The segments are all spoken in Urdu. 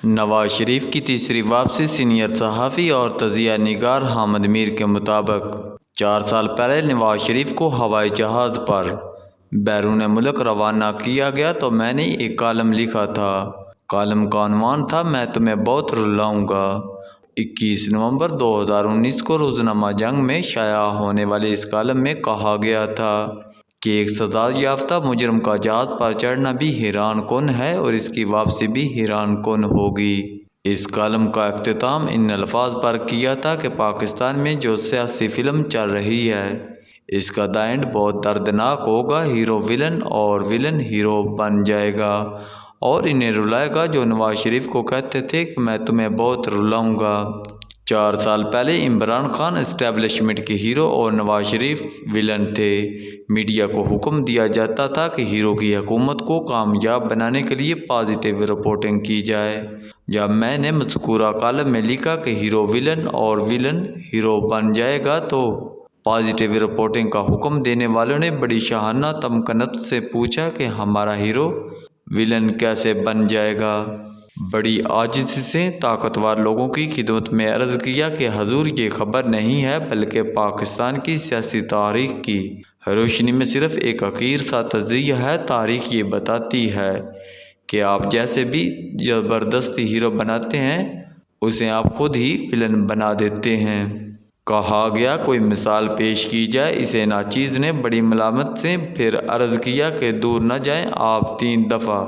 نواز شریف کی تیسری واپسی سینئر صحافی اور تجزیہ نگار حامد میر کے مطابق 4 سال پہلے نواز شریف کو ہوائی جہاز پر بیرون ملک روانہ کیا گیا تو میں نے ایک کالم لکھا تھا۔ کالم کا عنوان تھا میں تمہیں بہت رلاؤں گا۔ 21 نومبر 2019 کو روزنامہ جنگ میں شائع ہونے والے اس کالم میں کہا گیا تھا کہ ایک سزا یافتہ مجرم کا جہاز پر چڑھنا بھی حیران کن ہے اور اس کی واپسی بھی حیران کن ہوگی۔ اس کالم کا اختتام ان الفاظ پر کیا تھا کہ پاکستان میں جو سیاسی فلم چل رہی ہے اس کا دی اینڈ بہت دردناک ہوگا۔ ہیرو ولن اور ولن ہیرو بن جائے گا اور انہیں رلائے گا جو نواز شریف کو کہتے تھے کہ میں تمہیں بہت رلاؤں گا۔ 4 سال پہلے عمران خان اسٹیبلشمنٹ کے ہیرو اور نواز شریف ولن تھے۔ میڈیا کو حکم دیا جاتا تھا کہ ہیرو کی حکومت کو کامیاب بنانے کے لیے پازیٹیو رپورٹنگ کی جائے۔ جب میں نے مذکورہ کالم میں لکھا کہ ہیرو ولن اور ولن ہیرو بن جائے گا تو پازیٹیو رپورٹنگ کا حکم دینے والوں نے بڑی شاہانہ تمکنت سے پوچھا کہ ہمارا ہیرو ولن کیسے بن جائے گا۔ بڑی عاجزی سے طاقتور لوگوں کی خدمت میں عرض کیا کہ حضور یہ خبر نہیں ہے بلکہ پاکستان کی سیاسی تاریخ کی روشنی میں صرف ایک حقیر سا تجزیہ ہے۔ تاریخ یہ بتاتی ہے کہ آپ جیسے بھی زبردستی ہیرو بناتے ہیں اسے آپ خود ہی ولن بنا دیتے ہیں۔ کہا گیا کوئی مثال پیش کی جائے۔ اسے ناچیز نے بڑی ملامت سے پھر عرض کیا کہ دور نہ جائیں آپ 3 دفعہ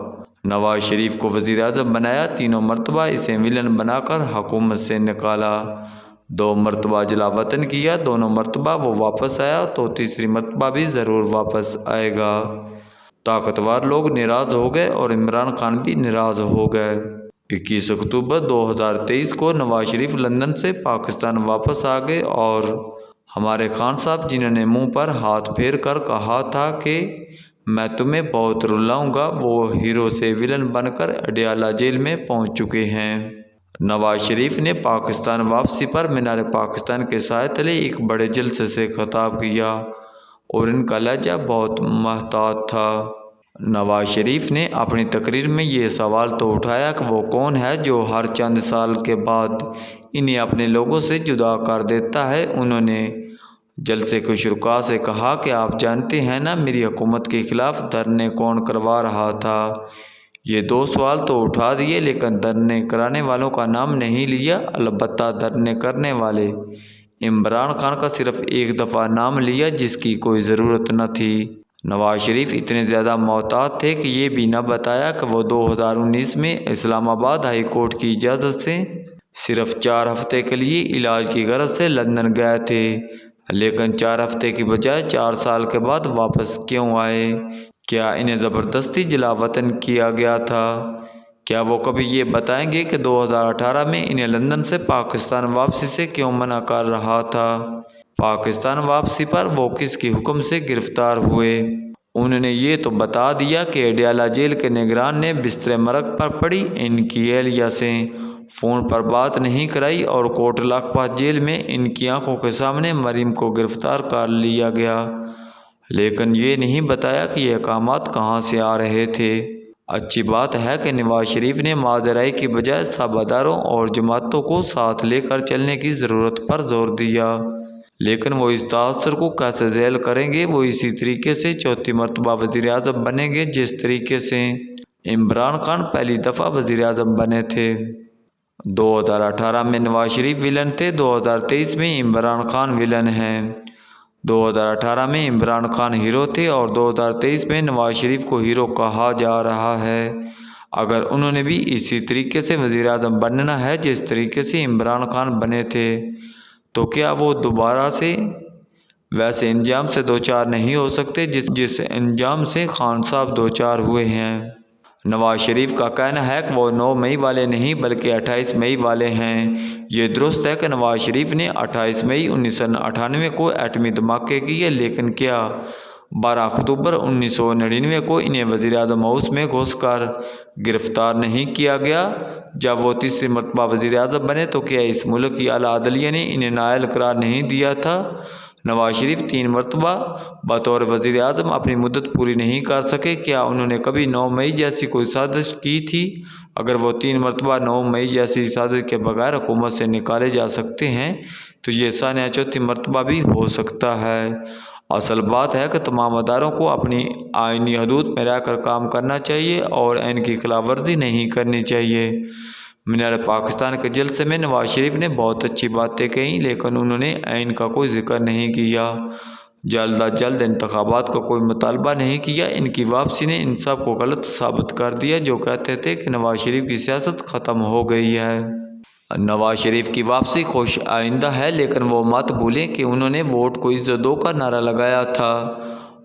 نواز شریف کو وزیر اعظم بنایا، تینوں مرتبہ اسے ولن بنا کر حکومت سے نکالا، 2 مرتبہ جلا وطن کیا، دونوں مرتبہ وہ واپس آیا تو تیسری مرتبہ بھی ضرور واپس آئے گا۔ طاقتور لوگ ناراض ہو گئے اور عمران خان بھی ناراض ہو گئے۔ 21 اکتوبر 2023 کو نواز شریف لندن سے پاکستان واپس آ گئے اور ہمارے خان صاحب جنہوں نے منہ پر ہاتھ پھیر کر کہا تھا کہ میں تمہیں بہت رلاؤں گا وہ ہیرو سے ولن بن کر اڈیالہ جیل میں پہنچ چکے ہیں۔ نواز شریف نے پاکستان واپسی پر مینار پاکستان کے سائے تلے ایک بڑے جلسے سے خطاب کیا اور ان کا لہجہ بہت محتاط تھا۔ نواز شریف نے اپنی تقریر میں یہ سوال تو اٹھایا کہ وہ کون ہے جو ہر چند سال کے بعد انہیں اپنے لوگوں سے جدا کر دیتا ہے۔ انہوں نے جلسے کے شرکاء سے کہا کہ آپ جانتے ہیں نا میری حکومت کے خلاف دھرنے کون کروا رہا تھا۔ یہ 2 سوال تو اٹھا دیے لیکن دھرنے کرانے والوں کا نام نہیں لیا، البتہ دھرنے کرنے والے عمران خان کا صرف 1 دفعہ نام لیا جس کی کوئی ضرورت نہ تھی۔ نواز شریف اتنے زیادہ محتاط تھے کہ یہ بھی نہ بتایا کہ وہ 2019 میں اسلام آباد ہائی کورٹ کی اجازت سے صرف 4 ہفتے کے لیے علاج کی غرض سے لندن گئے تھے لیکن 4 ہفتے کی بجائے 4 سال کے بعد واپس کیوں آئے؟ کیا انہیں زبردستی جلا وطن کیا گیا تھا؟ کیا وہ کبھی یہ بتائیں گے کہ 2018 میں انہیں لندن سے پاکستان واپسی سے کیوں منع کر رہا تھا؟ پاکستان واپسی پر وہ کس کے حکم سے گرفتار ہوئے؟ انہوں نے یہ تو بتا دیا کہ اڈیالہ جیل کے نگران نے بستر مرگ پر پڑی ان کی اہلیہ سے فون پر بات نہیں کرائی اور کوٹ لاکھپت جیل میں ان کی آنکھوں کے سامنے مریم کو گرفتار کر لیا گیا، لیکن یہ نہیں بتایا کہ یہ احکامات کہاں سے آ رہے تھے۔ اچھی بات ہے کہ نواز شریف نے ماجرائی کی بجائے سب اداروں اور جماعتوں کو ساتھ لے کر چلنے کی ضرورت پر زور دیا، لیکن وہ اس تاثر کو کیسے ذیل کریں گے؟ وہ اسی طریقے سے 4تھی مرتبہ وزیر اعظم بنیں گے جس طریقے سے عمران خان پہلی دفعہ وزیر اعظم بنے تھے۔ 2018 میں نواز شریف ولن تھے، 2023 میں عمران خان ولن ہیں۔ 2018 میں عمران خان ہیرو تھے اور 2023 میں نواز شریف کو ہیرو کہا جا رہا ہے۔ اگر انہوں نے بھی اسی طریقے سے وزیر اعظم بننا ہے جس طریقے سے عمران خان بنے تھے تو کیا وہ دوبارہ سے ویسے انجام سے دوچار نہیں ہو سکتے جس انجام سے خان صاحب دوچار ہوئے ہیں؟ نواز شریف کا کہنا ہے کہ وہ 9 مئی والے نہیں بلکہ 28 مئی والے ہیں۔ یہ درست ہے کہ نواز شریف نے 28 مئی 1998 کو ایٹمی دھماکے کیے لیکن کیا 12 اکتوبر 1999 کو انہیں وزیر اعظم ہاؤس میں گھس کر گرفتار نہیں کیا گیا؟ جب وہ تیسری مرتبہ وزیر اعظم بنے تو کیا اس ملک کی اعلیٰ عدلیہ نے انہیں نااہل قرار نہیں دیا تھا؟ نواز شریف 3 مرتبہ بطور وزیر اعظم اپنی مدت پوری نہیں کر سکے۔ کیا انہوں نے کبھی 9 مئی جیسی کوئی سازش کی تھی؟ اگر وہ 3 مرتبہ 9 مئی جیسی سازش کے بغیر حکومت سے نکالے جا سکتے ہیں تو یہ ثانیہ چوتھی مرتبہ بھی ہو سکتا ہے۔ اصل بات ہے کہ تمام اداروں کو اپنی آئینی حدود میں رہ کر کام کرنا چاہیے اور آئین کی خلاف ورزی نہیں کرنی چاہیے۔ مینار پاکستان کے جلسے میں نواز شریف نے بہت اچھی باتیں کہیں، لیکن انہوں نے آئین کا کوئی ذکر نہیں کیا، جلد از جلد انتخابات کا کوئی مطالبہ نہیں کیا۔ ان کی واپسی نے ان سب کو غلط ثابت کر دیا جو کہتے تھے کہ نواز شریف کی سیاست ختم ہو گئی ہے۔ نواز شریف کی واپسی خوش آئندہ ہے، لیکن وہ مت بھولیں کہ انہوں نے ووٹ کو عزت دو کا نعرہ لگایا تھا۔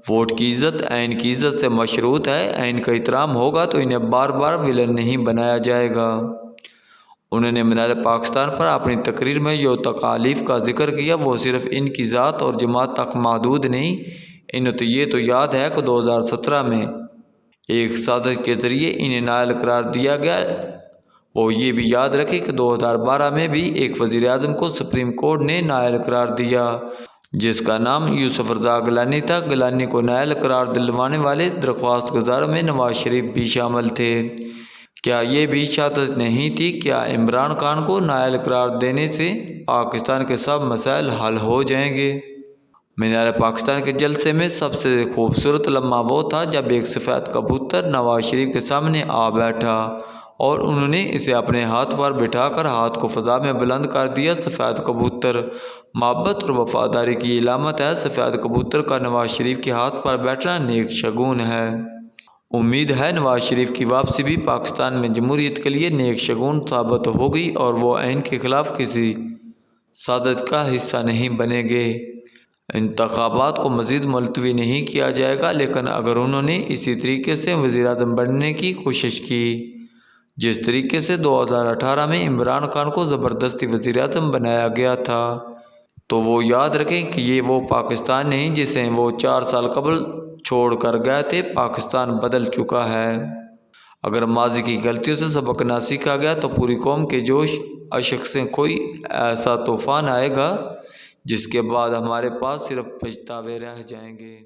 ووٹ کی عزت آئین کی عزت سے مشروط ہے۔ آئین کا احترام ہوگا تو انہیں بار بار ولن نہیں بنایا جائے گا۔ انہوں نے مینار پاکستان پر اپنی تقریر میں جو تکالیف کا ذکر کیا وہ صرف ان کی ذات اور جماعت تک محدود نہیں۔ انہیں تو یہ یاد ہے کہ 2017 میں ایک سازش کے ذریعے انہیں نااہل قرار دیا گیا۔ وہ یہ بھی یاد رکھے کہ 2012 میں بھی ایک وزیر اعظم کو سپریم کورٹ نے نااہل قرار دیا جس کا نام یوسف رضا گیلانی تھا۔ گیلانی کو نااہل قرار دلوانے والے درخواست گزاروں میں نواز شریف بھی شامل تھے۔ کیا یہ بھی سازش نہیں تھی؟ کیا عمران خان کو نااہل قرار دینے سے پاکستان کے سب مسائل حل ہو جائیں گے؟ مینار پاکستان کے جلسے میں سب سے خوبصورت لمحہ وہ تھا جب ایک سفید کبوتر نواز شریف کے سامنے آ بیٹھا اور انہوں نے اسے اپنے ہاتھ پر بٹھا کر ہاتھ کو فضا میں بلند کر دیا۔ سفید کبوتر محبت اور وفاداری کی علامت ہے۔ سفید کبوتر کا نواز شریف کے ہاتھ پر بیٹھنا نیک شگون ہے۔ امید ہے نواز شریف کی واپسی بھی پاکستان میں جمہوریت کے لیے نیک شگون ثابت ہوگی اور وہ آئین کے خلاف کسی سازش کا حصہ نہیں بنیں گے۔ انتخابات کو مزید ملتوی نہیں کیا جائے گا، لیکن اگر انہوں نے اسی طریقے سے وزیر اعظم بننے کی کوشش کی جس طریقے سے 2018 میں عمران خان کو زبردستی وزیر اعظم بنایا گیا تھا، تو وہ یاد رکھیں کہ یہ وہ پاکستان نہیں جسے وہ 4 سال قبل چھوڑ کر گئے تھے۔ پاکستان بدل چکا ہے۔ اگر ماضی کی غلطیوں سے سبق نہ سیکھا گیا تو پوری قوم کے جوش اشک سے کوئی ایسا طوفان آئے گا جس کے بعد ہمارے پاس صرف پچھتاوے رہ جائیں گے۔